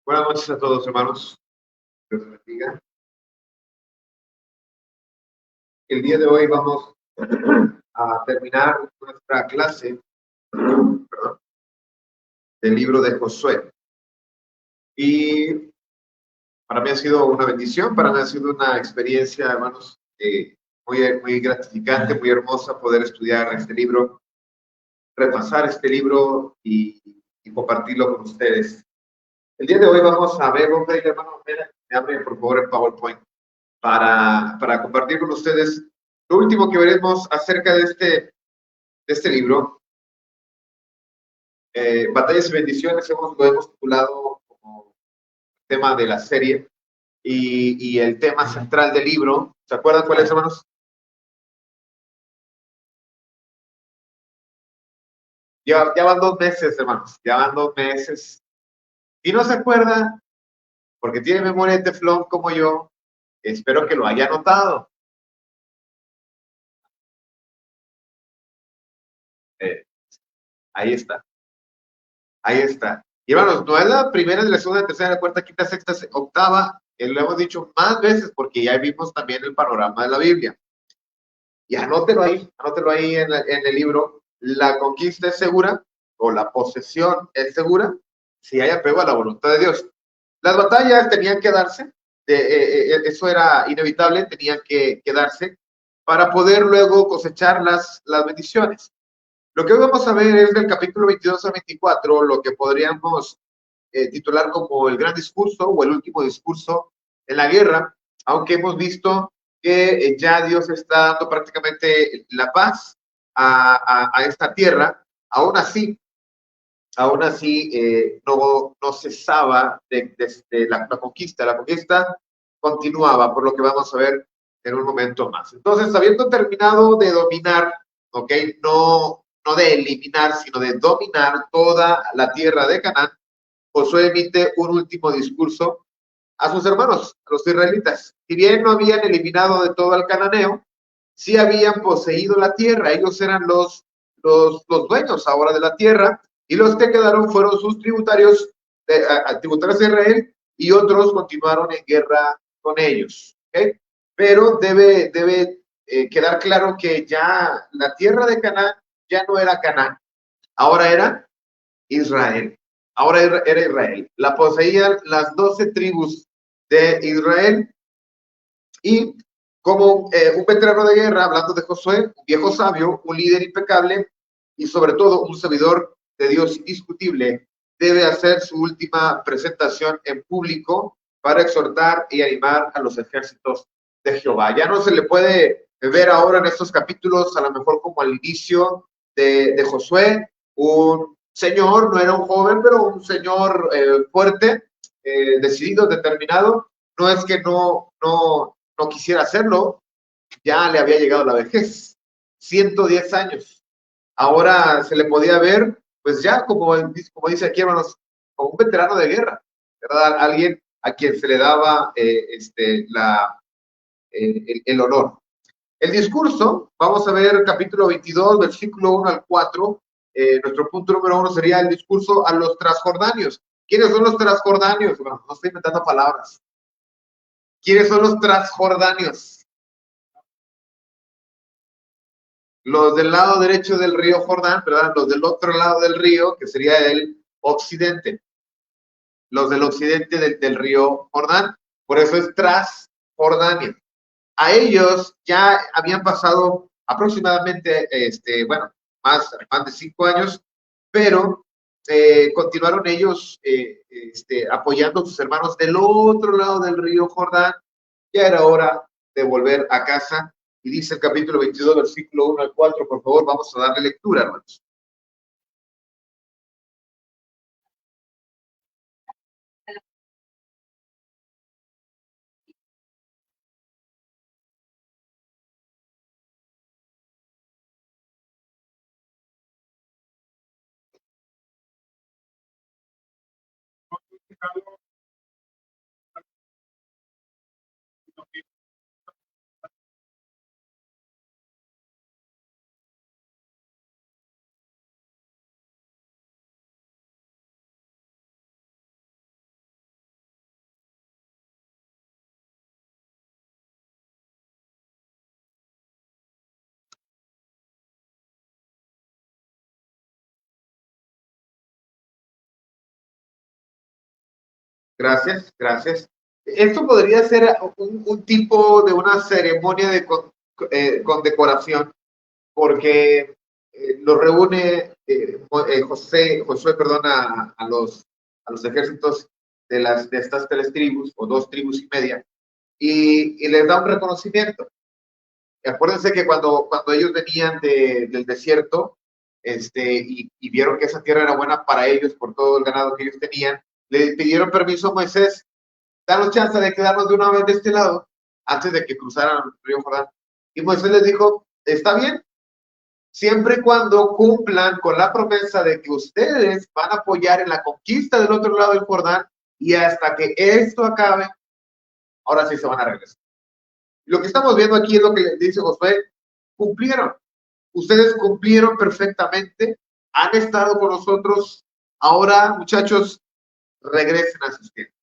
Buenas noches a todos, hermanos. Dios les bendiga. El día de hoy vamos a terminar nuestra clase, perdón, del libro de Josué. Y para mí ha sido una bendición, para mí ha sido una experiencia, hermanos, muy gratificante, muy hermosa poder estudiar este libro, repasar este libro y compartirlo con ustedes. El día de hoy vamos a ver, vamos a ir, hermano, me abre por favor el PowerPoint para compartir con ustedes lo último que veremos acerca de este libro, Batallas y Bendiciones. Lo hemos titulado como tema de la serie y el tema central del libro. ¿Se acuerdan cuál es, hermanos? Ya van 2 meses, hermanos, ya van 2 meses. Y no se acuerda, porque tiene memoria de teflón como yo, espero que lo haya notado. Eh, ahí está. Ahí está. Y hermanos, no es la primera, de la segunda, de tercera, de cuarta, quinta, sexta, octava. Lo hemos dicho más veces porque ya vimos también el panorama de la Biblia. Y anótelo ahí en el libro. La conquista es segura o la posesión es segura si hay apego a la voluntad de Dios. Las batallas tenían que darse, eso era inevitable, tenían que darse para poder luego cosechar las bendiciones. Lo que hoy vamos a ver es del capítulo 22 al 24, lo que podríamos titular como el gran discurso o el último discurso en la guerra, aunque hemos visto que ya Dios está dando prácticamente la paz a esta tierra. Aún así no cesaba de la conquista. La conquista continuaba, por lo que vamos a ver en un momento más. Entonces, habiendo terminado de dominar, ¿ok? No de eliminar, sino de dominar toda la tierra de Canaán, Josué emite un último discurso a sus hermanos, a los israelitas. Si bien no habían eliminado de todo al cananeo, sí habían poseído la tierra. Ellos eran los dueños ahora de la tierra, y los que quedaron fueron sus tributarios, tributarios de Israel, y otros continuaron en guerra con ellos. ¿Okay? Pero debe quedar claro que ya la tierra de Canaán ya no era Canaán, ahora era Israel. Ahora era Israel. La poseían las 12 tribus de Israel, y como un veterano de guerra, hablando de Josué, un viejo sabio, un líder impecable y sobre todo un servidor de Dios indiscutible, debe hacer su última presentación en público para exhortar y animar a los ejércitos de Jehová. Ya no se le puede ver ahora en estos capítulos, a lo mejor como al inicio de Josué, un señor, no era un joven, pero un señor fuerte, decidido, determinado. No es que no quisiera hacerlo, ya le había llegado la vejez, 110 años. Ahora se le podía ver, pues ya, como dice aquí, hermanos, como un veterano de guerra, ¿verdad? Alguien a quien se le daba el honor. El discurso, vamos a ver capítulo 22, versículo 1 al 4. Nuestro punto número 1 sería el discurso a los transjordanios. ¿Quiénes son los transjordanios? Bueno, no estoy inventando palabras. ¿Quiénes son los transjordanios? Los del lado derecho del río Jordán, ¿verdad? Los del otro lado del río, que sería el occidente. Los del occidente del río Jordán. Por eso es Transjordania. A ellos ya habían pasado aproximadamente, más de 5 años, pero continuaron ellos apoyando a sus hermanos del otro lado del río Jordán. Ya era hora de volver a casa. Y dice el capítulo 22, versículo 1 al 4, por favor, vamos a darle lectura, hermanos. Gracias, gracias. Esto podría ser un tipo de una ceremonia de condecoración, porque lo reúne Josué, perdón, a los ejércitos de estas tres tribus, o dos tribus y media, y les da un reconocimiento. Y acuérdense que cuando ellos venían del desierto, y vieron que esa tierra era buena para ellos por todo el ganado que ellos tenían, le pidieron permiso a Moisés, danos chance de quedarnos de una vez de este lado, antes de que cruzaran el río Jordán. Y Moisés les dijo, está bien, siempre y cuando cumplan con la promesa de que ustedes van a apoyar en la conquista del otro lado del Jordán, y hasta que esto acabe, ahora sí se van a regresar. Lo que estamos viendo aquí es lo que les dice Josué, cumplieron. Ustedes cumplieron perfectamente, han estado con nosotros, ahora muchachos, regresen a sus tiendas.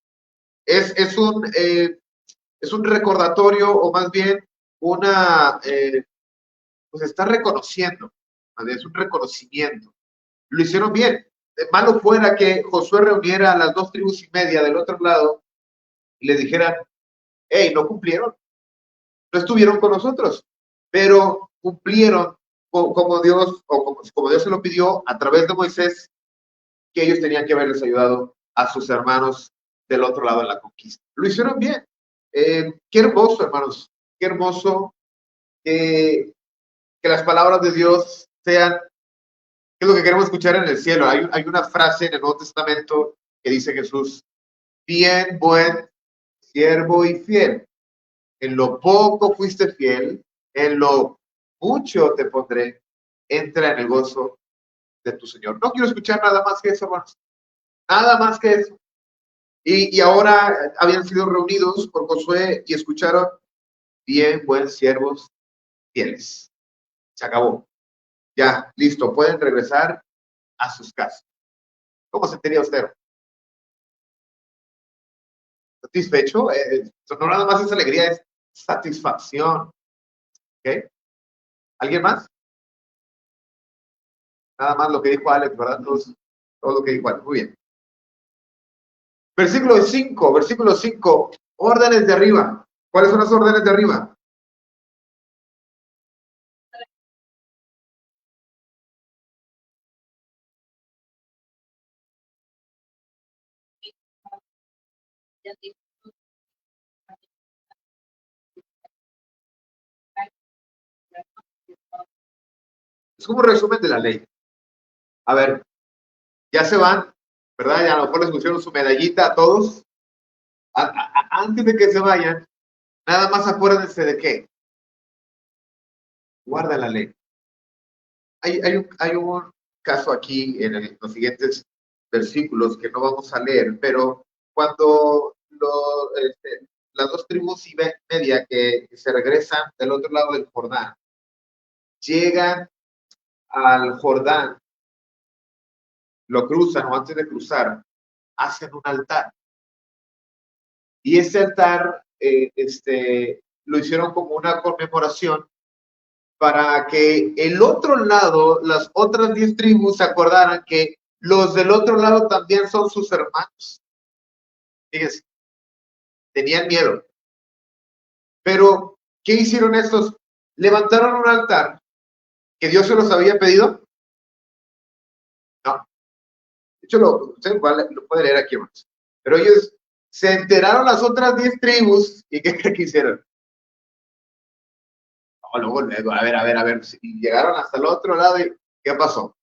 Es un recordatorio, o más bien pues está reconociendo, ¿vale? Es un reconocimiento. Lo hicieron bien. Malo fuera que Josué reuniera a las dos tribus y media del otro lado y les dijeran, hey, no cumplieron, no estuvieron con nosotros, pero cumplieron como Dios, o como Dios se lo pidió a través de Moisés, que ellos tenían que haberles ayudado a sus hermanos del otro lado en la conquista. Lo hicieron bien. Qué hermoso, hermanos, qué hermoso que las palabras de Dios sean, ¿qué es lo que queremos escuchar en el cielo? Hay una frase en el Nuevo Testamento que dice Jesús, bien, buen siervo y fiel. En lo poco fuiste fiel, en lo mucho te pondré, entra en el gozo de tu Señor. No quiero escuchar nada más que eso, hermanos. Nada más que eso. Y ahora habían sido reunidos por Josué y escucharon, bien, buen siervos fieles. Se acabó. Ya, listo, pueden regresar a sus casas. ¿Cómo se sentiría usted? ¿Satisfecho? No nada más es alegría, es satisfacción. ¿Ok? ¿Alguien más? Nada más lo que dijo Alex, ¿verdad? Todo lo que dijo Alex. Muy bien. Versículo 5, órdenes de arriba. ¿Cuáles son las órdenes de arriba? Es como un resumen de la ley. A ver, ya se van, ¿verdad? Ya a lo mejor les pusieron su medallita a todos. Antes de que se vayan, nada más acuérdense de qué. Guarda la ley. Hay un caso aquí en los siguientes versículos que no vamos a leer, pero cuando las dos tribus y media que se regresan del otro lado del Jordán, llegan al Jordán, lo cruzan o antes de cruzar, hacen un altar. Y ese altar lo hicieron como una conmemoración para que el otro lado, las otras 10 tribus se acordaran que los del otro lado también son sus hermanos. Fíjense, tenían miedo. Pero, ¿qué hicieron estos? Levantaron un altar que Dios se los había pedido. No. De hecho, usted lo puede leer aquí, hermanos. Pero ellos se enteraron las otras 10 tribus y ¿qué hicieron? No, luego, a ver, y llegaron hasta el otro lado y ¿qué pasó?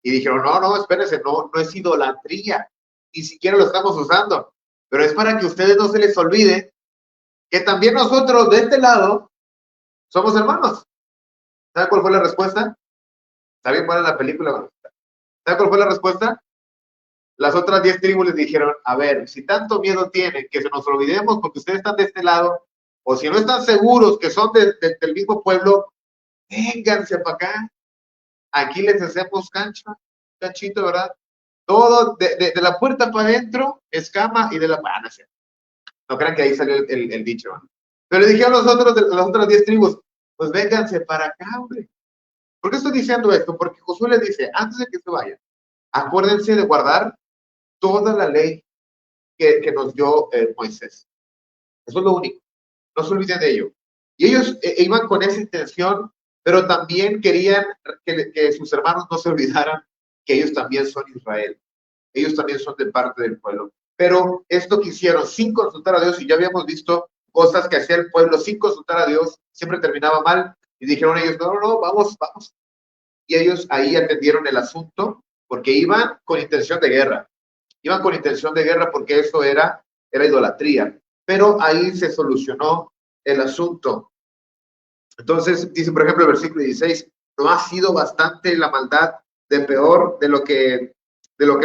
Y dijeron, no, espérense, no es idolatría, ni siquiera lo estamos usando, pero es para que a ustedes no se les olvide que también nosotros de este lado somos hermanos. ¿Sabe cuál fue la respuesta? ¿Está bien buena la película? ¿Sabe cuál fue la respuesta? Las otras 10 tribus les dijeron, a ver, si tanto miedo tienen que se nos olvidemos porque ustedes están de este lado, o si no están seguros que son del mismo pueblo, vénganse para acá. Aquí les hacemos canchito, ¿verdad? Todo de la puerta para adentro, escama, y de la... no crean que ahí salió el dicho, ¿no? Pero le dijeron las otras 10 tribus, pues vénganse para acá, hombre. ¿Por qué estoy diciendo esto? Porque Josué les dice, antes de que se vayan, acuérdense de guardar toda la ley que nos dio Moisés. Eso es lo único. No se olviden de ello. Y ellos iban con esa intención, pero también querían que sus hermanos no se olvidaran que ellos también son Israel. Ellos también son de parte del pueblo. Pero esto que hicieron sin consultar a Dios, y ya habíamos visto cosas que hacía el pueblo sin consultar a Dios, siempre terminaba mal, y dijeron ellos, no, vamos. Y ellos ahí atendieron el asunto, porque iban con intención de guerra. Iban con intención de guerra porque eso era idolatría. Pero ahí se solucionó el asunto. Entonces, dice, por ejemplo, el versículo 16, no ha sido bastante la maldad de peor de lo que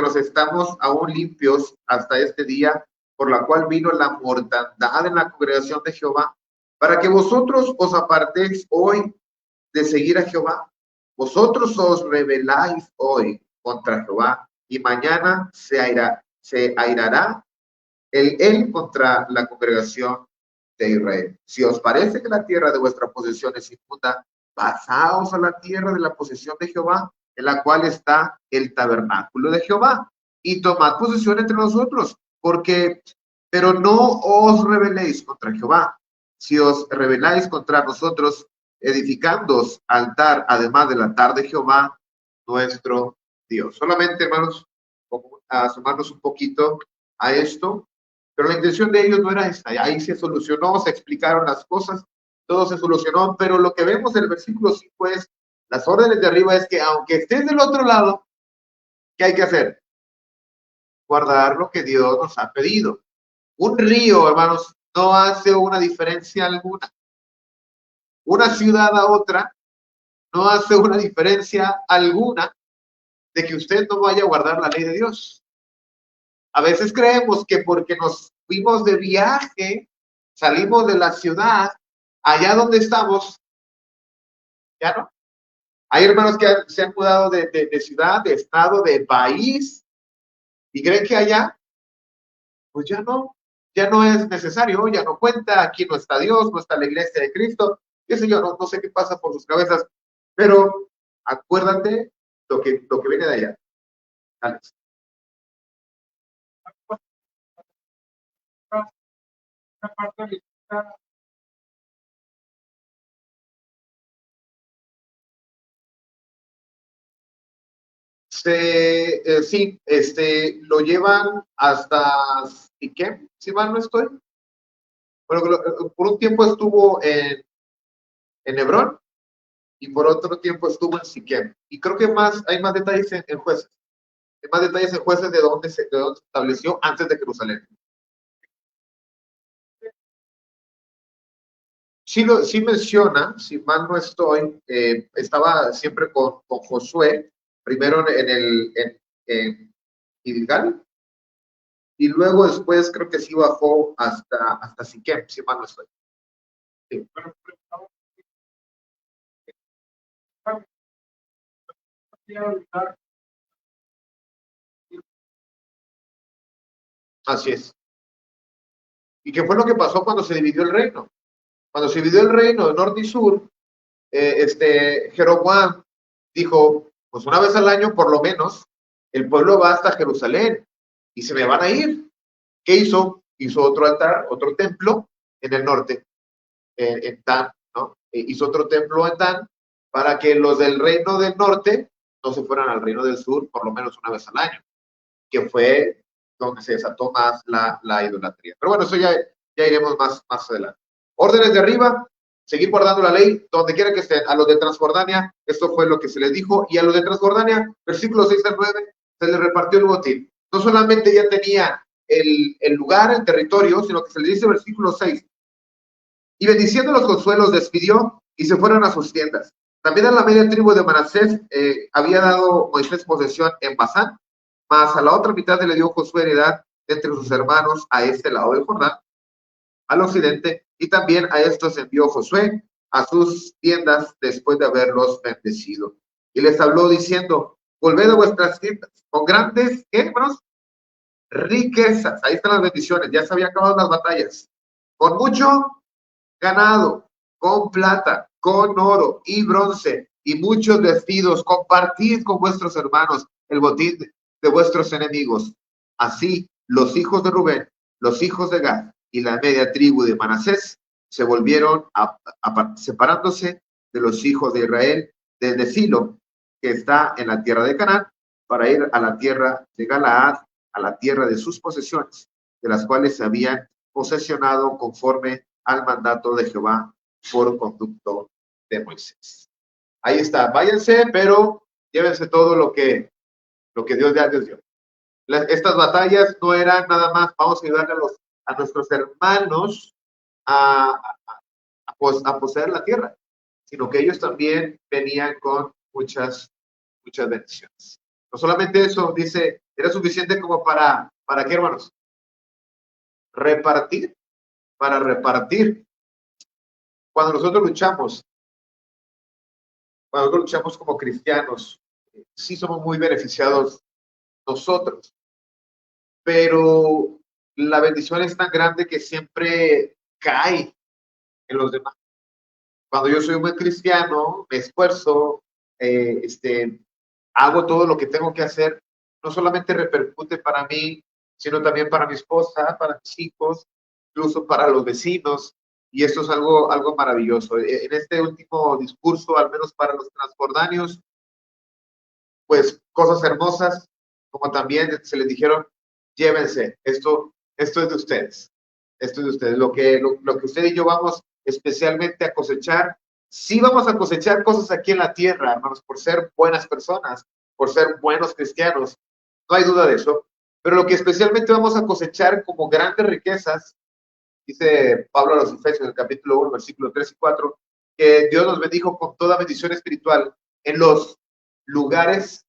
nos estamos aún limpios hasta este día, por la cual vino la mortandad en la congregación de Jehová, para que vosotros os apartéis hoy de seguir a Jehová. Vosotros os rebeláis hoy contra Jehová, y mañana se airará él contra la congregación de Israel. Si os parece que la tierra de vuestra posesión es inmunda, pasaos a la tierra de la posesión de Jehová, en la cual está el tabernáculo de Jehová, y tomad posesión entre nosotros, pero no os rebeléis contra Jehová. Si os rebeláis contra nosotros, edificándoos altar, además del altar de Jehová, nuestro Dios. Solamente, hermanos, asomarnos un poquito a esto, pero la intención de ellos no era esta. Ahí se solucionó, se explicaron las cosas, todo se solucionó, pero lo que vemos en el versículo 5 es, las órdenes de arriba es que aunque estés del otro lado, ¿qué hay que hacer? Guardar lo que Dios nos ha pedido. Un río, hermanos, no hace una diferencia alguna. Una ciudad a otra no hace una diferencia alguna de que usted no vaya a guardar la ley de Dios. A veces creemos que porque nos fuimos de viaje, salimos de la ciudad, allá donde estamos, ya no. Hay hermanos que se han mudado de ciudad, de estado, de país, y creen que allá, pues ya no es necesario, ya no cuenta, aquí no está Dios, no está la iglesia de Cristo, qué sé yo, no sé qué pasa por sus cabezas, pero acuérdate lo que viene de allá. Alex. Sí, lo llevan hasta Siquem, si mal no estoy. Bueno, por un tiempo estuvo en Hebrón y por otro tiempo estuvo en Siquem. Y creo que hay más detalles en Jueces. Hay más detalles en Jueces de dónde se estableció antes de Jerusalén. Sí menciona, si mal no estoy, estaba siempre con Josué, primero en Gilgal, y luego después creo que sí bajó hasta Siquem, si mal no estoy. Sí. Así es. ¿Y qué fue lo que pasó cuando se dividió el reino? Cuando se dividió el reino de norte y sur, Jeroboam dijo, pues una vez al año por lo menos, el pueblo va hasta Jerusalén y se me van a ir. ¿Qué hizo? Hizo otro altar, otro templo en el norte, en Dan, ¿no? Hizo otro templo en Dan para que los del reino del norte no se fueran al reino del sur por lo menos una vez al año, que fue donde se desató más la idolatría. Pero bueno, eso ya iremos más adelante. Órdenes de arriba, seguir guardando la ley donde quiera que estén. A los de Transjordania, esto fue lo que se les dijo, y a los de Transjordania, versículos 6 al 9, se les repartió el botín. No solamente ya tenía el lugar, el territorio, sino que se les dice versículo 6. Y bendiciendo Josué los despidió y se fueron a sus tiendas. También a la media tribu de Manasés había dado Moisés posesión en Basán, mas a la otra mitad le dio Josué heredad entre sus hermanos a este lado del Jordán, al occidente, y también a estos envió Josué a sus tiendas después de haberlos bendecido. Y les habló diciendo, volved a vuestras tiendas con grandes, ¿qué, hermanos? Riquezas. Ahí están las bendiciones, ya se habían acabado las batallas. Con mucho ganado, con plata, con oro y bronce, y muchos vestidos, compartid con vuestros hermanos el botín de vuestros enemigos. Así los hijos de Rubén, los hijos de Gad y la media tribu de Manasés se volvieron separándose de los hijos de Israel desde Silo, que está en la tierra de Canaán, para ir a la tierra de Galaad, a la tierra de sus posesiones, de las cuales se habían posesionado conforme al mandato de Jehová por conducto de Moisés. Ahí está, váyanse, pero llévense todo lo que Dios ya les dio. Estas batallas no eran nada más, vamos a ayudarle a nuestros hermanos a, a poseer la tierra, sino que ellos también venían con muchas bendiciones. No solamente eso, dice, era suficiente como ¿para qué, hermanos? Repartir, para repartir. Cuando nosotros luchamos como cristianos, sí somos muy beneficiados nosotros, pero la bendición es tan grande que siempre cae en los demás. Cuando yo soy un buen cristiano, me esfuerzo, hago todo lo que tengo que hacer, no solamente repercute para mí, sino también para mi esposa, para mis hijos, incluso para los vecinos, y esto es algo maravilloso. En este último discurso, al menos para los transjordanios, pues cosas hermosas, como también se les dijeron, llévense, esto es de ustedes, esto es de ustedes, lo que usted y yo vamos especialmente a cosechar, sí vamos a cosechar cosas aquí en la tierra, hermanos, por ser buenas personas, por ser buenos cristianos, no hay duda de eso, pero lo que especialmente vamos a cosechar como grandes riquezas, dice Pablo a los Efesios en el capítulo 1, versículo 3 y 4, que Dios nos bendijo con toda bendición espiritual en los lugares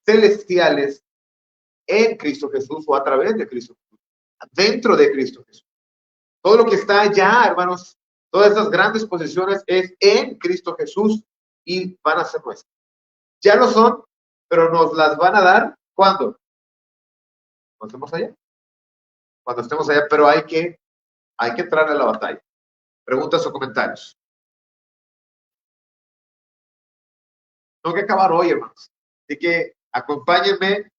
celestiales en Cristo Jesús o a través de Cristo Jesús, dentro de Cristo Jesús. Todo lo que está allá, hermanos, todas estas grandes posesiones es en Cristo Jesús y van a ser nuestras. Ya lo son, pero nos las van a dar ¿cuándo? Cuando estemos allá. Cuando estemos allá, pero hay que entrar a la batalla. Preguntas o comentarios. Tengo que acabar hoy, hermanos. Así que acompáñenme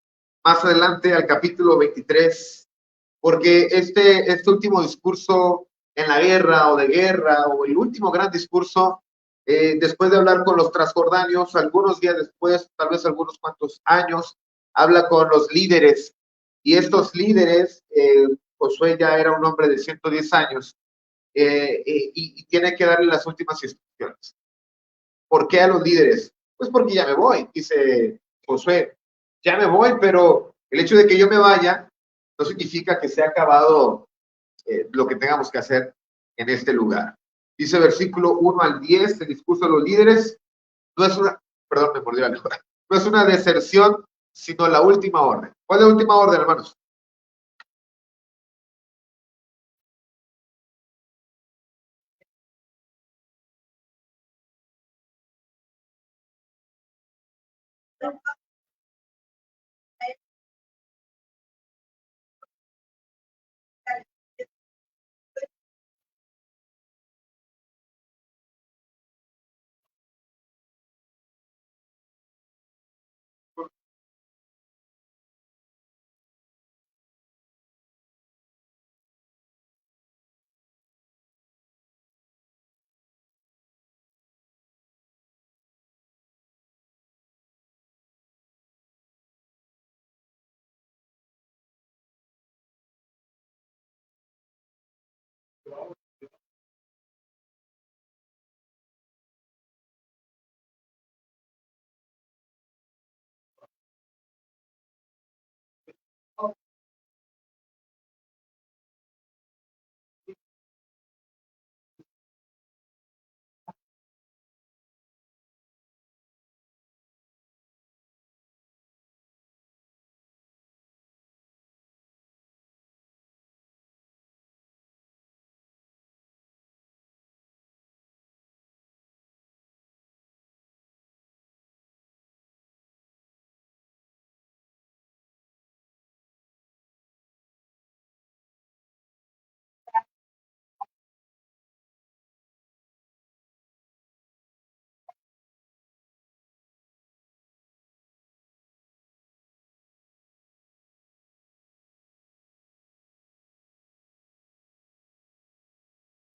más adelante al capítulo 23, porque este último discurso en la guerra o de guerra, o el último gran discurso, después de hablar con los transjordanios, algunos días después, tal vez algunos cuantos años, habla con los líderes, y estos líderes, Josué ya era un hombre de 110 años, y tiene que darle las últimas instrucciones. ¿Por qué a los líderes? Pues porque ya me voy, dice Josué, ya me voy, pero el hecho de que yo me vaya no significa que se ha acabado lo que tengamos que hacer en este lugar. Dice versículo 1 al 10, el discurso de los líderes, no es una, perdón, me mordió la lengua, no es una deserción, sino la última orden. ¿Cuál es la última orden, hermanos?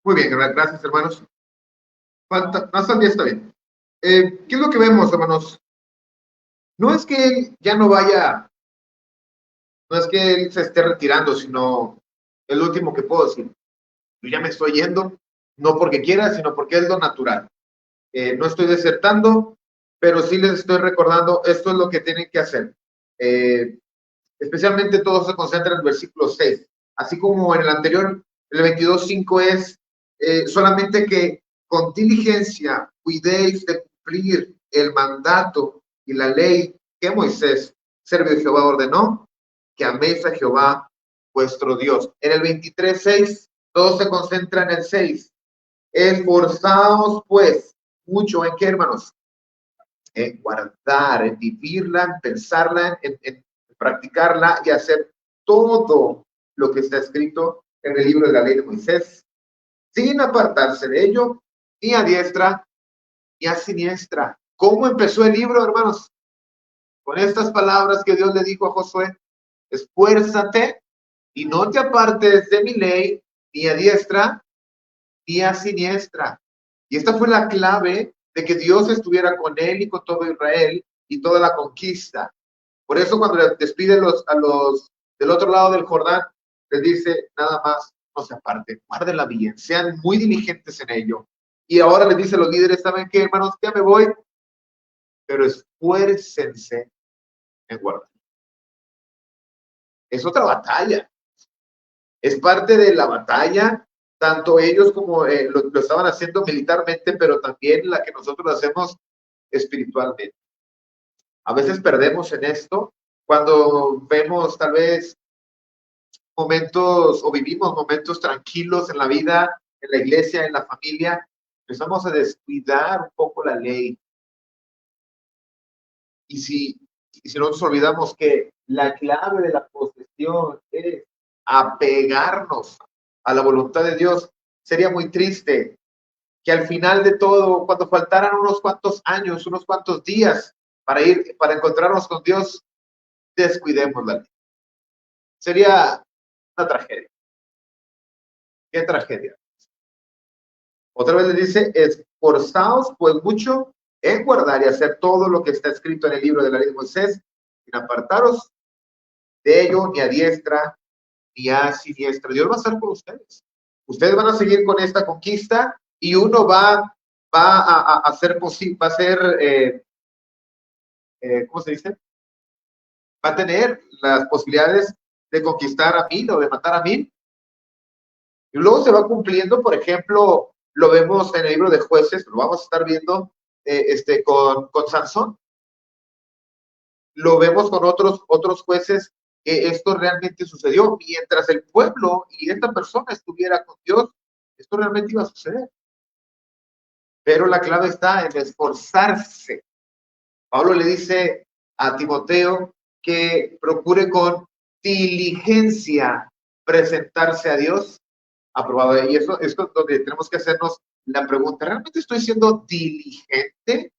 Muy bien, gracias, hermanos. No, hasta el 10 está bien. ¿Qué es lo que vemos, hermanos? No es que él ya no vaya, no es que él se esté retirando, sino el último que puedo decir. Yo ya me estoy yendo, no porque quiera, sino porque es lo natural. No estoy desertando, pero sí les estoy recordando, esto es lo que tienen que hacer. Eh, Especialmente todo se concentra en el versículo 6. Así como en el anterior, el 22:5 es solamente que con diligencia cuidéis de cumplir el mandato y la ley que Moisés, siervo de Jehová, ordenó, que améis a Jehová vuestro Dios. En el 23:6, todo se concentra en el 6. Esforzaos pues mucho en qué, hermanos, en guardar, en vivirla, en pensarla, en practicarla y hacer todo lo que está escrito en el libro de la ley de Moisés, sin apartarse de ello, ni a diestra ni a siniestra. ¿Cómo empezó el libro, hermanos? Con estas palabras que Dios le dijo a Josué: esfuérzate y no te apartes de mi ley, ni a diestra ni a siniestra. Y esta fue la clave de que Dios estuviera con él y con todo Israel y toda la conquista. Por eso cuando les despide a los del otro lado del Jordán, les dice nada más, no se aparten, guárdenla bien, sean muy diligentes en ello. Y ahora les dice a los líderes, ¿saben qué, hermanos? Ya me voy, pero esfuércense en guardar. Es otra batalla, es parte de la batalla, tanto ellos como lo estaban haciendo militarmente, pero también la que nosotros hacemos espiritualmente. A veces perdemos en esto cuando vemos tal vez momentos o vivimos momentos tranquilos en la vida, en la iglesia, en la familia, empezamos a descuidar un poco la ley. Y si no nos olvidamos que la clave de la posesión es apegarnos a la voluntad de Dios, sería muy triste que al final de todo, cuando faltaran unos cuantos años, unos cuantos días para encontrarnos con Dios, descuidemos la ley. Sería una tragedia. Qué tragedia. Otra vez le dice, esforzaos pues mucho en guardar y hacer todo lo que está escrito en el libro de la ley de Moisés, sin apartaros de ello ni a diestra ni a siniestra. Dios va a estar con ustedes. Ustedes van a seguir con esta conquista y uno va a ser posible, va a ser, ¿cómo se dice? Va a tener las posibilidades de conquistar a 1000 o de matar a 1000. Y luego se va cumpliendo, por ejemplo, lo vemos en el libro de Jueces, lo vamos a estar viendo con Sansón. Lo vemos con otros jueces que esto realmente sucedió. Mientras el pueblo y esta persona estuviera con Dios, esto realmente iba a suceder. Pero la clave está en esforzarse. Pablo le dice a Timoteo que procure con diligencia presentarse a Dios aprobado. Y eso es donde tenemos que hacernos la pregunta, ¿realmente estoy siendo diligente?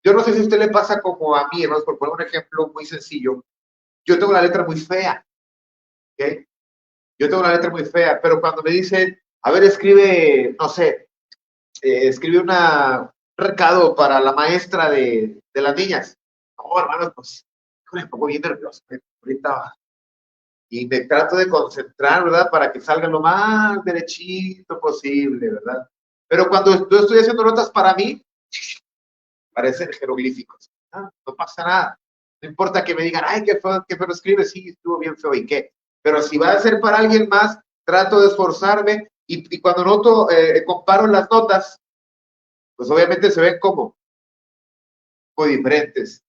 Yo no sé si a usted le pasa como a mí, hermanos, por poner un ejemplo muy sencillo. Yo tengo la letra muy fea, ¿ok? Yo tengo una letra muy fea, pero cuando me dicen, a ver, escribe, no sé, escribe un recado para la maestra de las niñas. No, hermanos, pues, me pongo bien nervioso. Ahorita y me trato de concentrar, ¿verdad? Para que salga lo más derechito posible, ¿verdad? Pero cuando yo estoy haciendo notas para mí, parecen jeroglíficos. No pasa nada. No importa que me digan, ay, qué feo escribe, sí, estuvo bien feo, ¿y qué? Pero si va a ser para alguien más, trato de esforzarme y cuando noto, comparo las notas, pues obviamente se ven como diferentes.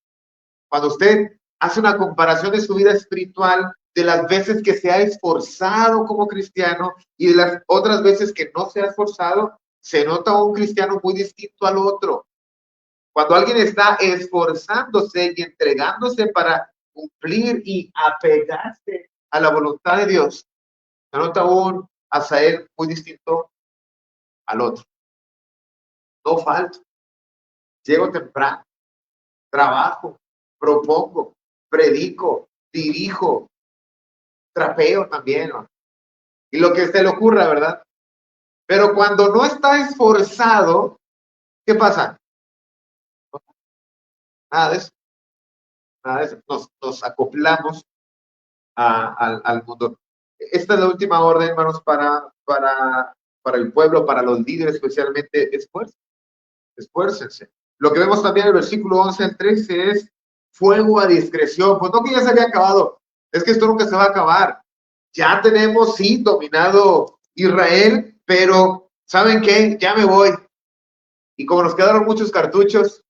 Cuando usted hace una comparación de su vida espiritual, de las veces que se ha esforzado como cristiano y de las otras veces que no se ha esforzado, se nota un cristiano muy distinto al otro. Cuando alguien está esforzándose y entregándose para cumplir y apegarse a la voluntad de Dios, se nota un Asael muy distinto al otro. No falto, llego temprano, trabajo, propongo, predico, dirijo, trapeo también, ¿no? Y lo que se le ocurra, ¿verdad? Pero cuando no está esforzado, ¿qué pasa? Nada de eso, nada de eso. Nos acoplamos al mundo. Esta es la última orden, hermanos, para el pueblo, para los líderes especialmente. Esfuércense. Lo que vemos también en el versículo 11 al 13 es fuego a discreción. Pues no que ya se había acabado, es que esto nunca se va a acabar. Ya tenemos, sí, dominado Israel, pero ¿saben qué? Ya me voy. Y como nos quedaron muchos cartuchos,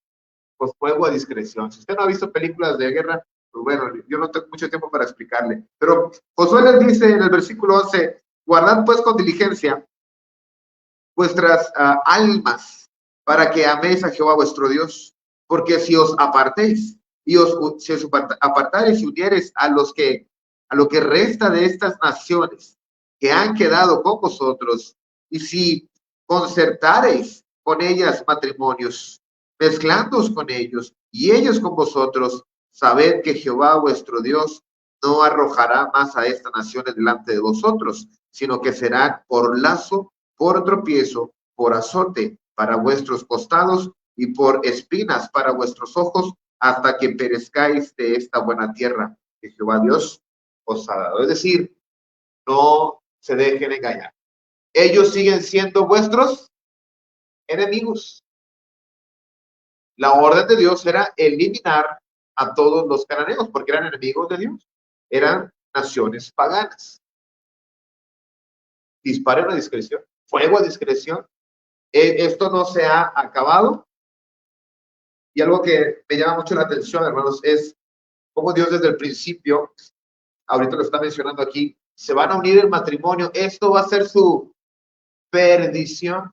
pues fuego a discreción. Si usted no ha visto películas de guerra, pues bueno, yo no tengo mucho tiempo para explicarle. Pero Josué les dice en el versículo 11, guardad pues con diligencia vuestras almas para que améis a Jehová vuestro Dios, porque si os apartéis y si os apartareis y uniereis a lo que resta de estas naciones que han quedado con vosotros, y si concertareis con ellas matrimonios, mezclándoos con ellos y ellos con vosotros, sabed que Jehová vuestro Dios no arrojará más a estas naciones delante de vosotros, sino que serán por lazo, por tropiezo, por azote para vuestros costados y por espinas para vuestros ojos, hasta que perezcáis de esta buena tierra que Jehová Dios os ha dado. Es decir, no se dejen engañar. Ellos siguen siendo vuestros enemigos. La orden de Dios era eliminar a todos los cananeos, porque eran enemigos de Dios. Eran naciones paganas. Disparen a discreción, fuego a discreción. Esto no se ha acabado. Y algo que me llama mucho la atención, hermanos, es cómo Dios desde el principio, ahorita lo está mencionando aquí, se van a unir en matrimonio. Esto va a ser su perdición.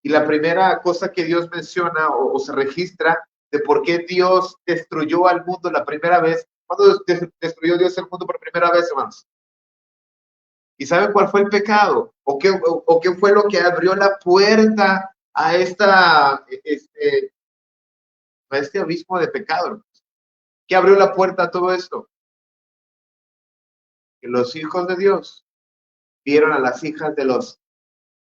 Y la primera cosa que Dios menciona o se registra de por qué Dios destruyó al mundo la primera vez, ¿cuándo destruyó Dios el mundo por primera vez, hermanos? ¿Y saben cuál fue el pecado? ¿O qué fue lo que abrió la puerta a este abismo de pecado? ¿Qué abrió la puerta a todo esto? Que los hijos de Dios vieron a las hijas de los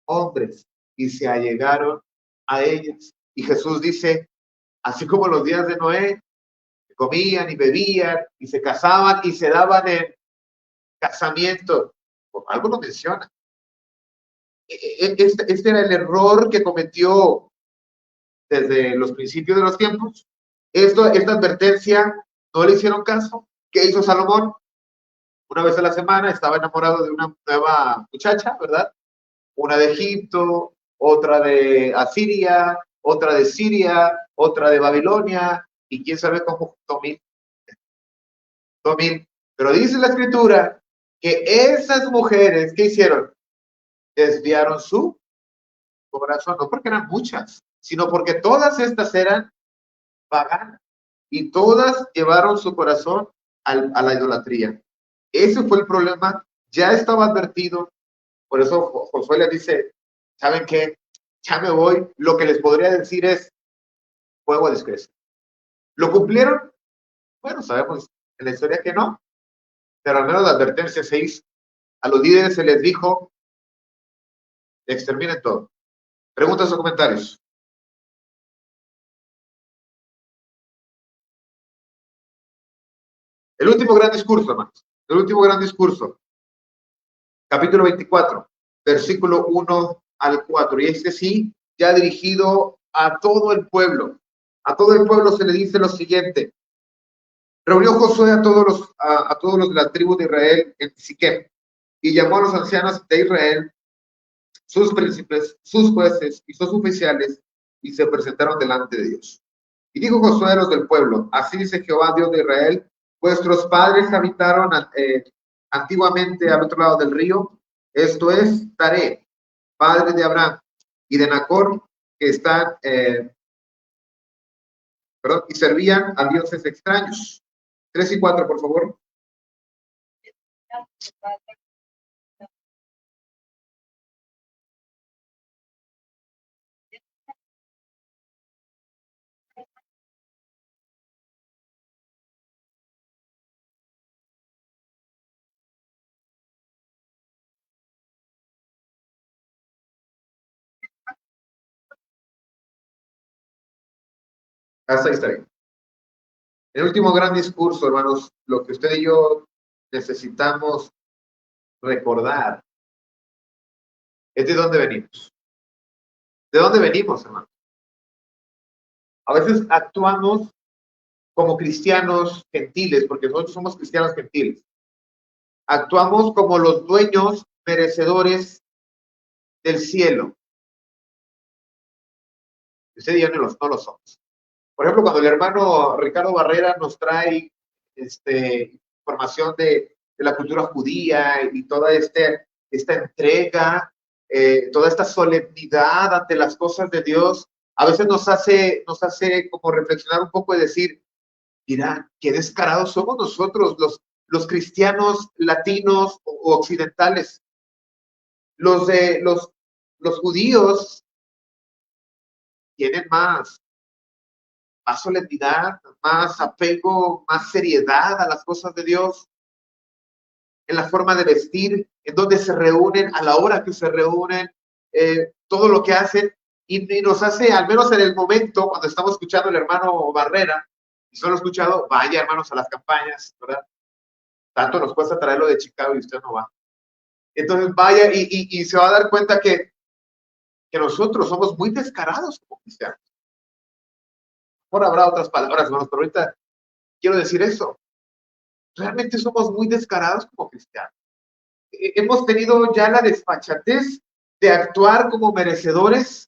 hombres y se allegaron a ellas. Y Jesús dice, así como los días de Noé, que comían y bebían y se casaban y se daban en casamiento, por algo lo menciona. Este era el error que cometió desde los principios de los tiempos. Esta advertencia no le hicieron caso. ¿Qué hizo Salomón? Una vez a la semana estaba enamorado de una nueva muchacha, ¿verdad? Una de Egipto, otra de Asiria, otra de Siria, otra de Babilonia, y quién sabe cómo juntó mil. Pero dice la escritura que esas mujeres, ¿qué hicieron? Desviaron su corazón, no porque eran muchas, sino porque todas estas eran paganas y todas llevaron su corazón a la idolatría. Ese fue el problema, ya estaba advertido, por eso Josué le dice, ¿saben qué? Ya me voy, lo que les podría decir es fuego a discreción. ¿Lo cumplieron? Bueno, sabemos en la historia que no, pero al menos la advertencia se hizo. A los líderes se les dijo, exterminen todo. Preguntas o comentarios. El último gran discurso, hermanos. El último gran discurso. Capítulo 24, versículo 1 al 4. Y este sí, ya dirigido a todo el pueblo. A todo el pueblo se le dice lo siguiente. Reunió Josué a todos los de la tribu de Israel en Siquem y llamó a los ancianos de Israel, sus príncipes, sus jueces y sus oficiales, y se presentaron delante de Dios. Y dijo Josué a los del pueblo, así dice Jehová, Dios de Israel, vuestros padres habitaron antiguamente al otro lado del río, esto es Taré, padre de Abraham y de Nacor, que están, y servían a dioses extraños. 3 y 4, por favor. Hasta ahí está bien. El último gran discurso, hermanos, lo que usted y yo necesitamos recordar es de dónde venimos. ¿De dónde venimos, hermanos? A veces actuamos como cristianos gentiles, porque nosotros somos cristianos gentiles. Actuamos como los dueños merecedores del cielo. Usted y yo no lo somos. Por ejemplo, cuando el hermano Ricardo Barrera nos trae información de la cultura judía y toda esta entrega, toda esta solemnidad ante las cosas de Dios, a veces nos hace como reflexionar un poco y decir, mira, qué descarados somos nosotros, los cristianos latinos o occidentales. Los judíos tienen más solemnidad, más apego, más seriedad a las cosas de Dios, en la forma de vestir, en donde se reúnen, a la hora que se reúnen, todo lo que hacen, y nos hace, al menos en el momento, cuando estamos escuchando al hermano Barrera, y solo he escuchado, vaya hermanos a las campañas, ¿verdad? Tanto nos cuesta traerlo de Chicago y usted no va. Entonces vaya y se va a dar cuenta que nosotros somos muy descarados como cristianos. Ahora habrá otras palabras, hermanos, pero ahorita quiero decir eso. Realmente somos muy descarados como cristianos. Hemos tenido ya la desfachatez de actuar como merecedores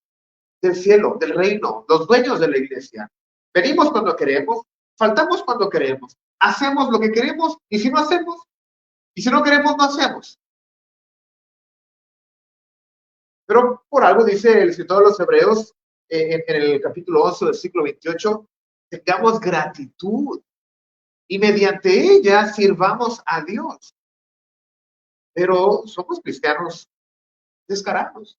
del cielo, del reino, los dueños de la iglesia. Venimos cuando queremos, faltamos cuando queremos, hacemos lo que queremos, y si no hacemos, y si no queremos, no hacemos. Pero por algo dice el escritor de los Hebreos, en el capítulo 11 del siglo 28, tengamos gratitud y mediante ella sirvamos a Dios. Pero somos cristianos descarados.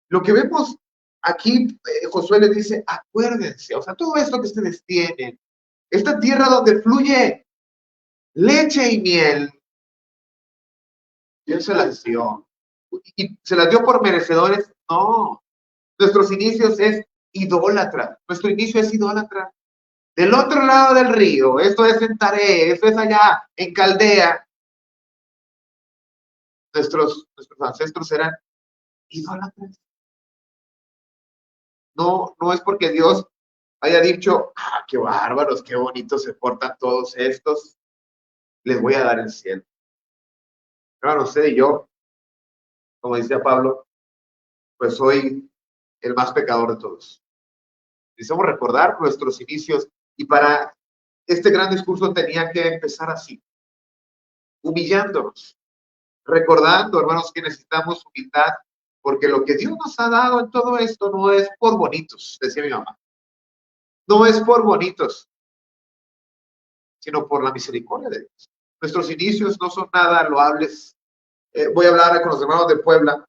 Lo que vemos aquí, Josué les dice, acuérdense, o sea, todo esto que ustedes tienen, esta tierra donde fluye leche y miel, Dios se las dio. ¿Y se las dio por merecedores? No. Nuestros inicios es idólatra. Nuestro inicio es idólatra. Del otro lado del río, esto es en Taré, esto es allá en Caldea. Nuestros ancestros eran idólatras. No es porque Dios haya dicho, qué bárbaros, qué bonitos se portan todos estos, les voy a dar el cielo. Claro, usted y yo, como decía Pablo, pues soy el más pecador de todos. Necesitamos recordar nuestros inicios y para este gran discurso tenía que empezar así, humillándonos, recordando, hermanos, que necesitamos humildad, porque lo que Dios nos ha dado en todo esto no es por bonitos, decía mi mamá. No es por bonitos, sino por la misericordia de Dios. Nuestros inicios no son nada loables. Voy a hablar con los hermanos de Puebla,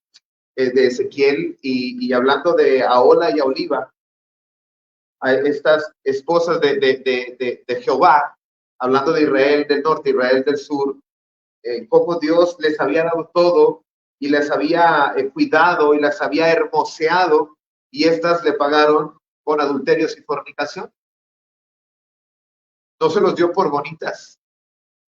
de Ezequiel, y hablando de Ahola y a Oliva, a estas esposas de Jehová, hablando de Israel del norte, Israel del sur, cómo Dios les había dado todo y les había cuidado y las había hermoseado, y estas le pagaron con adulterios y fornicación. No se los dio por bonitas,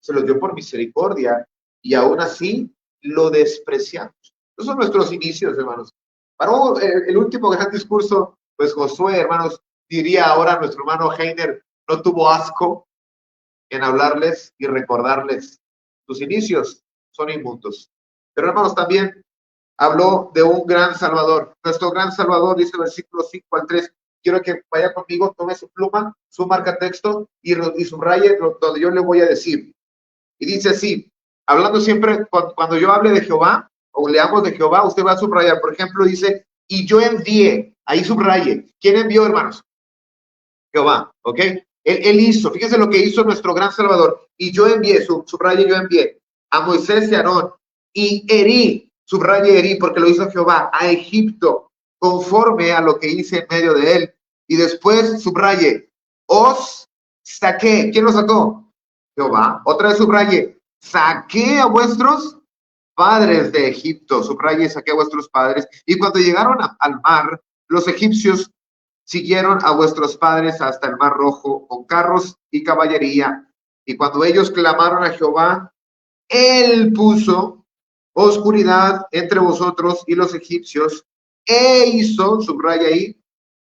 se los dio por misericordia, y aún así lo despreciamos. Esos son nuestros inicios, hermanos. Para el último gran discurso, pues Josué, hermanos, diría ahora nuestro hermano Heiner, no tuvo asco en hablarles y recordarles sus inicios son inmundos. Pero hermanos, también habló de un gran Salvador. Nuestro gran Salvador, dice versículo 5 al 3. Quiero que vaya conmigo, tome su pluma, su marca texto y subraye donde yo le voy a decir. Y dice así, hablando siempre, cuando yo hable de Jehová, o leamos de Jehová, usted va a subrayar. Por ejemplo, dice, y yo envié, ahí subraye. ¿Quién envió, hermanos? Jehová, ¿ok? Él hizo, fíjense lo que hizo nuestro gran Salvador. Y yo envié, subraye, yo envié a Moisés y a Aarón, y herí, subraye herí, porque lo hizo Jehová, a Egipto, conforme a lo que hice en medio de él. Y después, subraye, os saqué. ¿Quién lo sacó? Jehová. Otra vez subraye, saqué a vuestros padres de Egipto. Subraye, saqué a vuestros padres. Y cuando llegaron al mar, los egipcios siguieron a vuestros padres hasta el mar Rojo con carros y caballería. Y cuando ellos clamaron a Jehová, él puso oscuridad entre vosotros y los egipcios, e hizo, subraya ahí,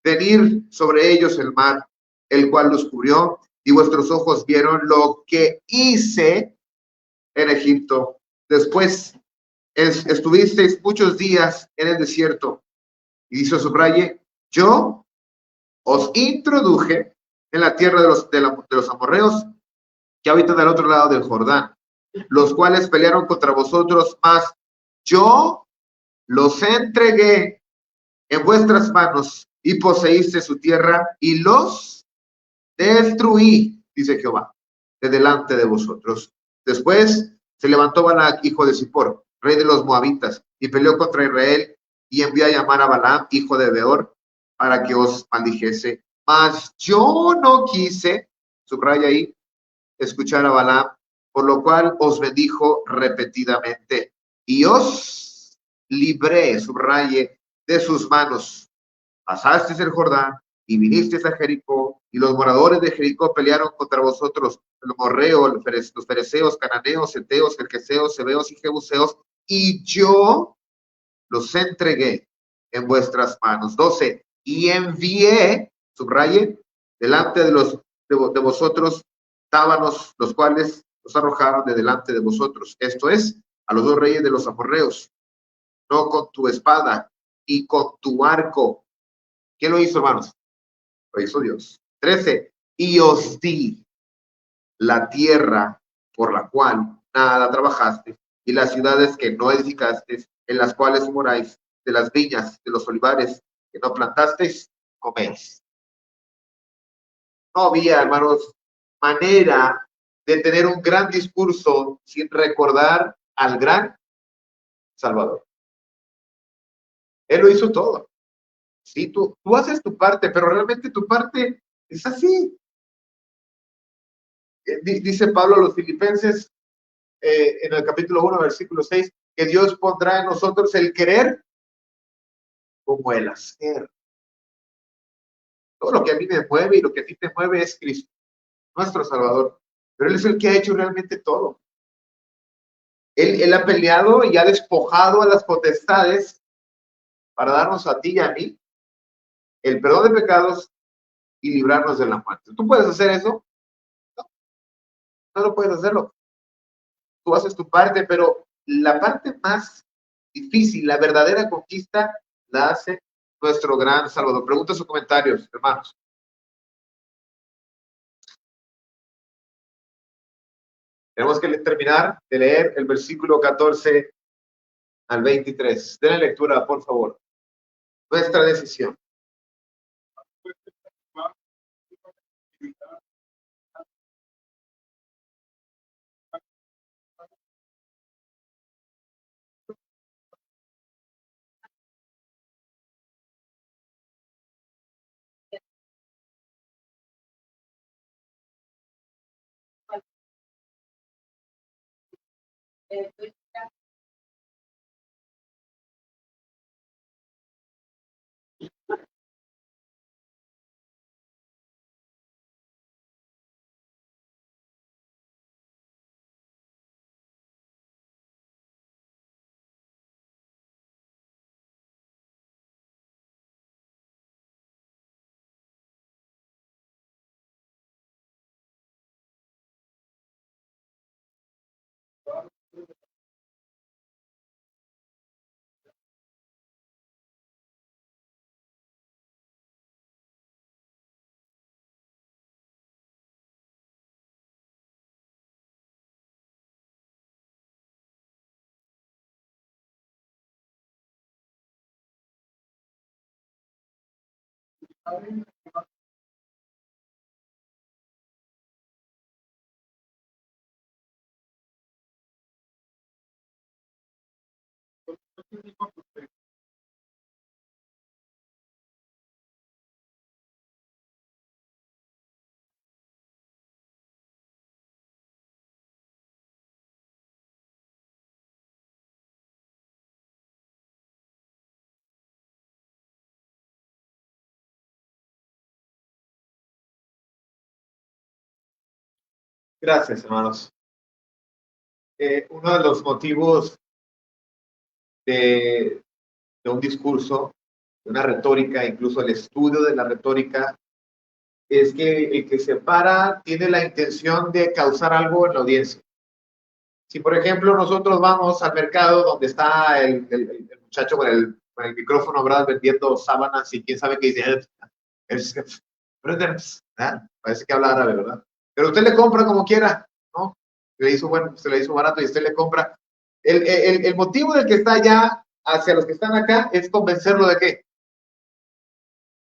venir sobre ellos el mar, el cual los cubrió, y vuestros ojos vieron lo que hice en Egipto. Después estuvisteis muchos días en el desierto. Y dice, subraye, yo os introduje en la tierra de los amorreos que habitan al otro lado del Jordán, los cuales pelearon contra vosotros, mas yo los entregué en vuestras manos y poseíste su tierra y los destruí, dice Jehová, de delante de vosotros. Después se levantó Balac, hijo de Zippor, rey de los moabitas, y peleó contra Israel y envió a llamar a Balaam, hijo de Beor, para que os maldijese. Mas yo no quise, subraya ahí, escuchar a Balaam, por lo cual os bendijo repetidamente y os libré, subraye, de sus manos. Pasasteis el Jordán y vinisteis a Jericó, y los moradores de Jericó pelearon contra vosotros, los morreos, los fereceos, cananeos, eteos, jerjeseos, sebeos y jebuseos, y yo los entregué en vuestras manos. 12. Y envié, subraye, delante de vosotros tábanos, los cuales los arrojaron de delante de vosotros. Esto es, a los dos reyes de los amorreos, no con tu espada y con tu arco. ¿Quién lo hizo, hermanos? Lo hizo Dios. 13. Y os di la tierra por la cual nada trabajaste, y las ciudades que no edificasteis, en las cuales moráis, de las viñas, de los olivares que no plantasteis, coméis. No había, hermanos, manera de tener un gran discurso sin recordar al gran Salvador. Él lo hizo todo. Sí, tú haces tu parte, pero realmente tu parte es así. Dice Pablo a los filipenses en el capítulo 1, versículo 6, que Dios pondrá en nosotros el querer como el hacer. Todo lo que a mí me mueve y lo que a ti te mueve es Cristo, nuestro Salvador. Pero Él es el que ha hecho realmente todo. Él ha peleado y ha despojado a las potestades para darnos a ti y a mí el perdón de pecados y librarnos de la muerte. ¿Tú puedes hacer eso? No, no lo puedes hacerlo. Tú haces tu parte, pero la parte más difícil, la verdadera conquista, la hace nuestro gran Salvador. Preguntas o comentarios, hermanos. Tenemos que terminar de leer el versículo 14 al 23. Denle lectura, por favor. Nuestra decisión. Gracias, hermanos. Uno de los motivos de, de un discurso, de una retórica, incluso el estudio de la retórica, es que el que se para tiene la intención de causar algo en la audiencia. Si, por ejemplo, nosotros vamos al mercado donde está el muchacho con el micrófono, ¿verdad? Vendiendo sábanas y quién sabe qué dice, parece que habla árabe, ¿verdad? Pero usted le compra como quiera, ¿no? Le hizo, bueno, se le hizo barato y usted le compra. El motivo del que está allá hacia los que están acá es convencerlo de qué?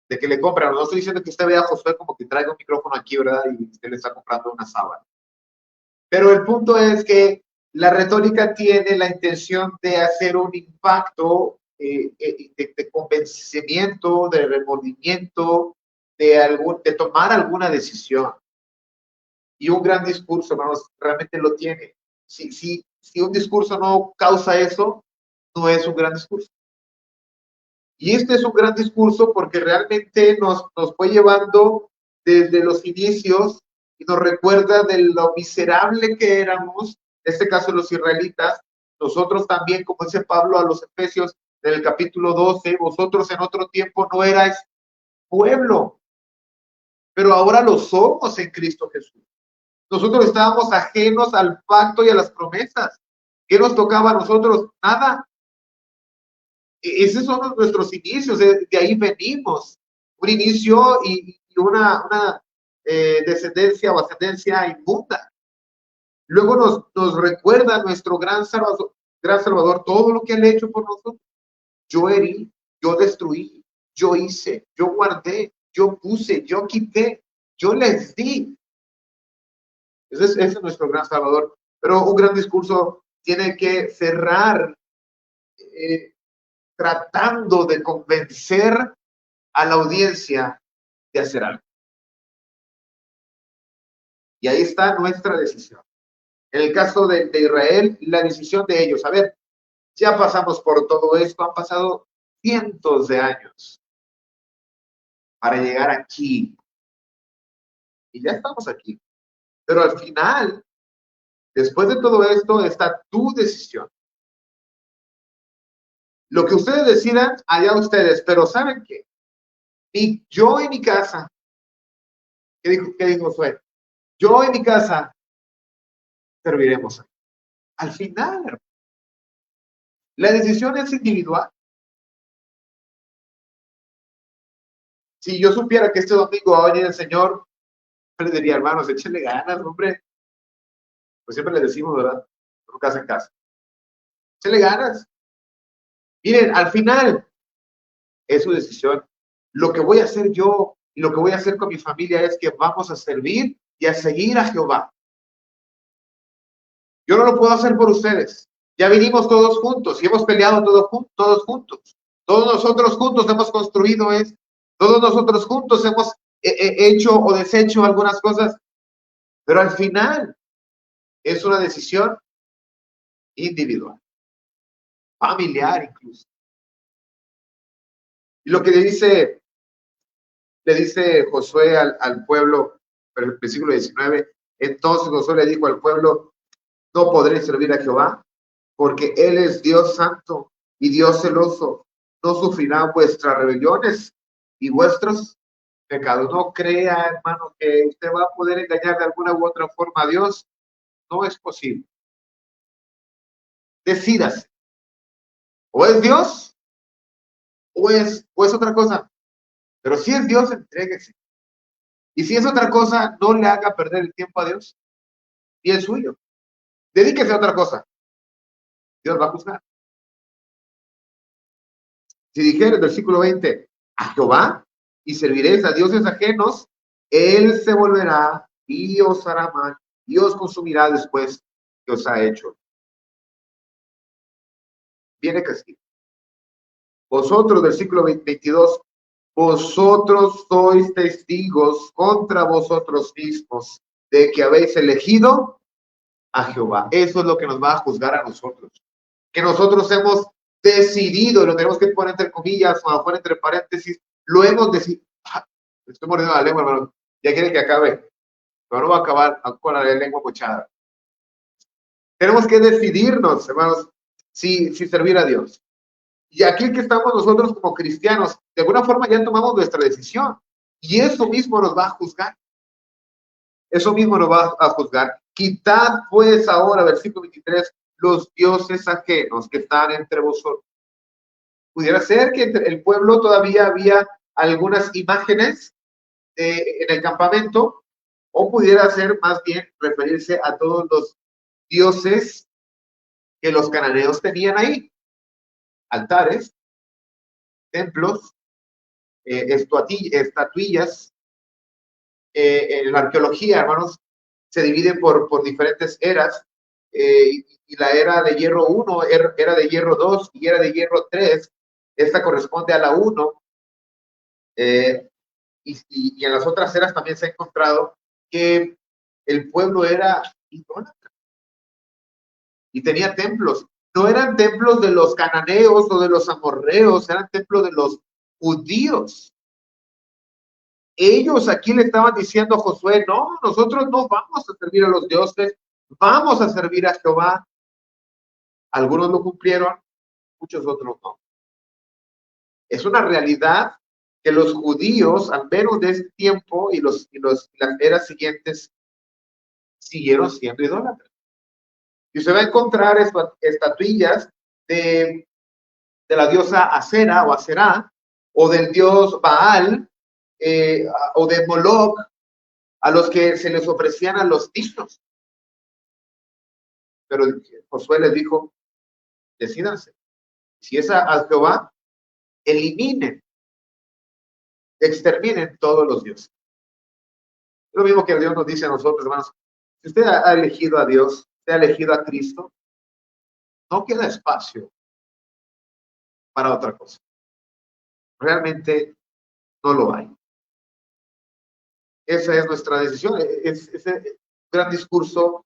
De que le compran. No estoy diciendo que usted vea a Josué como que traiga un micrófono aquí, ¿verdad? Y usted le está comprando una sábana. Pero el punto es que la retórica tiene la intención de hacer un impacto de convencimiento, de remordimiento, de tomar alguna decisión. Y un gran discurso, hermanos, realmente lo tiene. Si un discurso no causa eso, no es un gran discurso. Y este es un gran discurso porque realmente nos fue llevando desde los inicios y nos recuerda de lo miserable que éramos, en este caso los israelitas, nosotros también, como dice Pablo a los Efesios en el capítulo 12, vosotros en otro tiempo no erais pueblo, pero ahora lo somos en Cristo Jesús. Nosotros estábamos ajenos al pacto y a las promesas. ¿Qué nos tocaba a nosotros? Nada. Esos son nuestros inicios, de ahí venimos. Un inicio y una descendencia o ascendencia inmunda. Luego nos recuerda nuestro gran Salvador todo lo que han hecho por nosotros. Yo herí, yo destruí, yo hice, yo guardé, yo puse, yo quité, yo les di. Ese es nuestro gran Salvador. Pero un gran discurso tiene que cerrar tratando de convencer a la audiencia de hacer algo. Y ahí está nuestra decisión. En el caso de Israel, la decisión de ellos, a ver, ya pasamos por todo esto, han pasado cientos de años para llegar aquí. Y ya estamos aquí. Pero al final, después de todo esto, está tu decisión. Lo que ustedes decidan, allá ustedes, pero ¿saben qué? Y yo en mi casa, ¿qué dijo Josué? Yo en mi casa serviremos. Al final, la decisión es individual. Si yo supiera que este domingo va a venir el Señor, le diría, hermanos, échenle ganas, hombre. Pues siempre le decimos, ¿verdad? Nunca hacen caso. Échenle ganas. Miren, al final, es su decisión. Lo que voy a hacer yo y lo que voy a hacer con mi familia es que vamos a servir y a seguir a Jehová. Yo no lo puedo hacer por ustedes. Ya vinimos todos juntos y hemos peleado todos juntos. Todos nosotros juntos hemos construido esto. Todos nosotros juntos hemos hecho o deshecho algunas cosas. Pero al final es una decisión individual, familiar incluso. Y lo que le dice Josué al pueblo, en el versículo 19, entonces Josué le dijo al pueblo, no podréis servir a Jehová, porque Él es Dios santo y Dios celoso, no sufrirá vuestras rebeliones y vuestros pecados. No crea, hermano, que usted va a poder engañar de alguna u otra forma a Dios. No es posible. Decídase. O es Dios o es otra cosa. Pero si es Dios, entréguese. Y si es otra cosa, no le haga perder el tiempo a Dios y el suyo. Dedíquese a otra cosa. Dios va a juzgar. Si dijeres, versículo 20, a Jehová y serviréis a dioses ajenos, Él se volverá y os hará mal y os consumirá después que os ha hecho. Viene castigo. Vosotros, versículo 22, vosotros sois testigos contra vosotros mismos de que habéis elegido a Jehová. Eso es lo que nos va a juzgar a nosotros. Que nosotros hemos decidido, y lo tenemos que poner entre comillas o afuera entre paréntesis, lo hemos decidido. Estoy mordiendo la lengua, hermano. Ya quiere que acabe. pero no va a acabar con la lengua mochada. Tenemos que decidirnos, hermanos, si servir a Dios. Y aquí que estamos nosotros como cristianos, de alguna forma ya tomamos nuestra decisión. Y eso mismo nos va a juzgar. Eso mismo nos va a juzgar. Quitad pues ahora, versículo 23, los dioses ajenos que están entre vosotros. Pudiera ser que entre el pueblo todavía había algunas imágenes en el campamento, o pudiera ser más bien referirse a todos los dioses que los cananeos tenían ahí. Altares, templos, estatuillas. En la arqueología, hermanos, se divide por diferentes eras, y la era de hierro 1, era de hierro 2 y era de hierro 3. Esta corresponde a la 1, y en las otras eras también se ha encontrado que el pueblo era idólatra y tenía templos. No eran templos de los cananeos o de los amorreos, eran templos de los judíos. Ellos aquí le estaban diciendo a Josué, no, nosotros no vamos a servir a los dioses, vamos a servir a Jehová. Algunos lo cumplieron, muchos otros no. Es una realidad que los judíos, al menos de ese tiempo y las eras siguientes, siguieron siendo idólatras. Y usted va a encontrar estatuillas de la diosa Acera o Aserá, o del dios Baal, o de Moloch, a los que se les ofrecían a los niños. Pero Josué les dijo, decídanse. Si es a Jehová, eliminen, exterminen todos los dioses. Lo mismo que Dios nos dice a nosotros, hermanos. Si usted ha elegido a Dios, usted ha elegido a Cristo, no queda espacio para otra cosa. Realmente no lo hay. Esa es nuestra decisión. Ese gran discurso,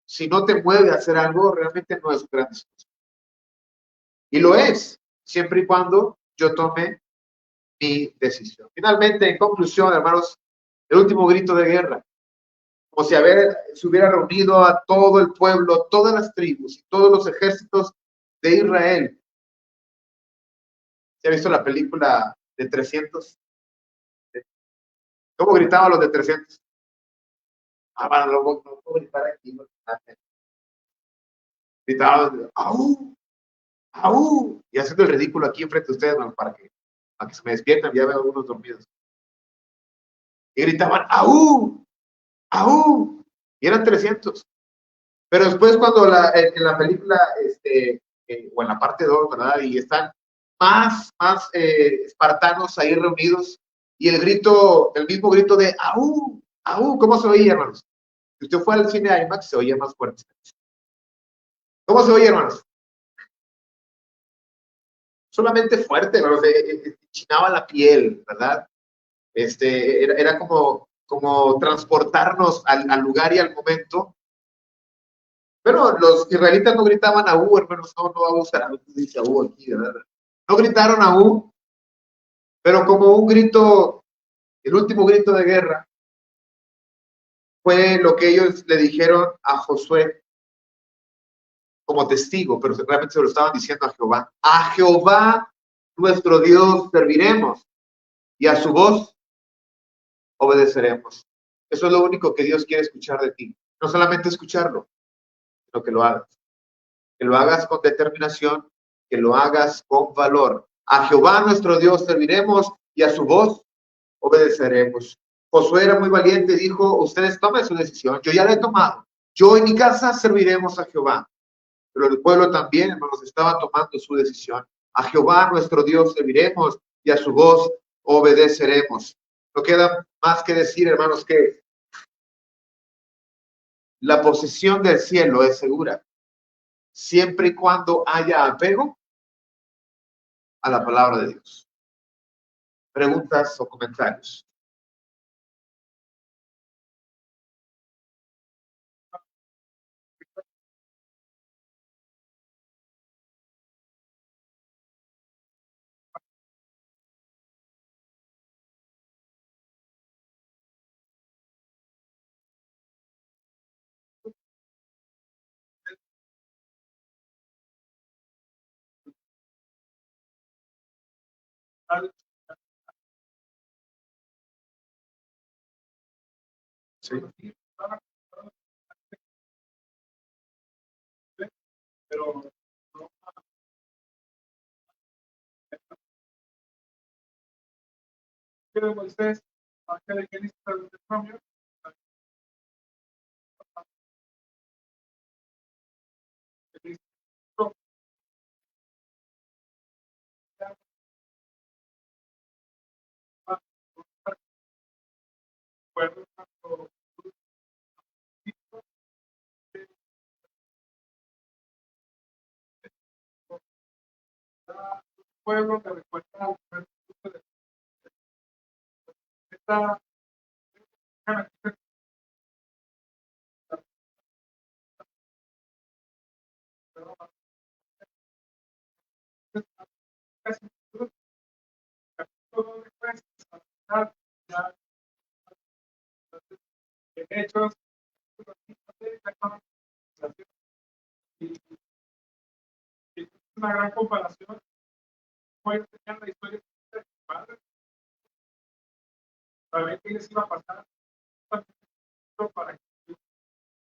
si no te mueve a hacer algo, realmente no es un gran discurso. Y lo es, siempre y cuando yo tome mi decisión. Finalmente, en conclusión, hermanos, el último grito de guerra, como si se hubiera reunido a todo el pueblo, todas las tribus y todos los ejércitos de Israel. ¿Se ha visto la película de 300? ¿Cómo gritaban los de 300? Bueno, no puedo gritar aquí. Gritaban, ¡au! ¡au! Y haciendo el ridículo aquí enfrente de ustedes, bueno, para que se me despierten, ya veo algunos dormidos. Y gritaban, ¡au! ¡au! Y eran 300. Pero después cuando en la película, o en la parte 2, ¿verdad? Y están más espartanos ahí reunidos, y el mismo grito de ¡au! ¡au! ¿Cómo se oía, hermanos? Si usted fue al cine IMAX, se oía más fuerte. ¿Cómo se oye, hermanos? Solamente fuerte, hermanos, chinaba la piel, ¿verdad? Era como transportarnos al lugar y al momento. Pero los israelitas no gritaban aú, hermanos, no vamos a dice aú aquí, ¿verdad? No gritaron aú, pero como un grito, el último grito de guerra, fue lo que ellos le dijeron a Josué como testigo, pero realmente se lo estaban diciendo a Jehová. A Jehová nuestro Dios serviremos y a su voz obedeceremos. Eso es lo único que Dios quiere escuchar de ti. No solamente escucharlo, sino que lo hagas. Que lo hagas con determinación, que lo hagas con valor. A Jehová nuestro Dios serviremos y a su voz obedeceremos. Josué era muy valiente y dijo, ustedes tomen su decisión, yo ya la he tomado. Yo y mi casa serviremos a Jehová. Pero el pueblo también, hermanos, estaba tomando su decisión. A Jehová nuestro Dios serviremos y a su voz obedeceremos. No queda más que decir, hermanos, que la posesión del cielo es segura, siempre y cuando haya apego a la palabra de Dios. Preguntas o comentarios. Sí.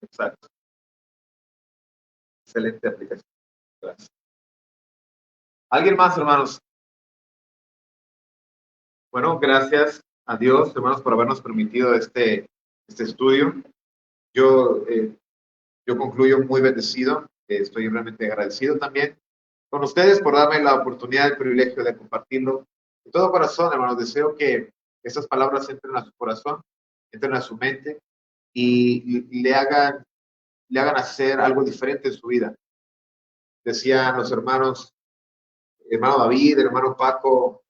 Exacto. Excelente aplicación. Gracias. ¿Alguien más, hermanos? Bueno, gracias a Dios, hermanos, por habernos permitido este estudio. Yo, yo concluyo muy bendecido. Estoy realmente agradecido también con ustedes por darme la oportunidad, el privilegio de compartirlo. De todo corazón, hermanos, deseo que estas palabras entren a su corazón, entren a su mente y le hagan hacer algo diferente en su vida. Decían los hermanos, hermano David, hermano Paco,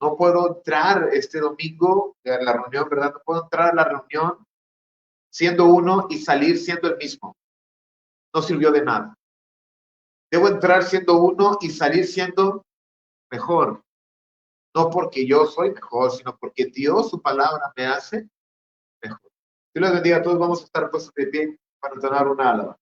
no puedo entrar este domingo a la reunión, ¿verdad? No puedo entrar a la reunión siendo uno y salir siendo el mismo. No sirvió de nada. Debo entrar siendo uno y salir siendo mejor. No porque yo soy mejor, sino porque Dios, su palabra, me hace mejor. Dios les bendiga a todos. Vamos a estar puestos de pie para entonar una alabanza.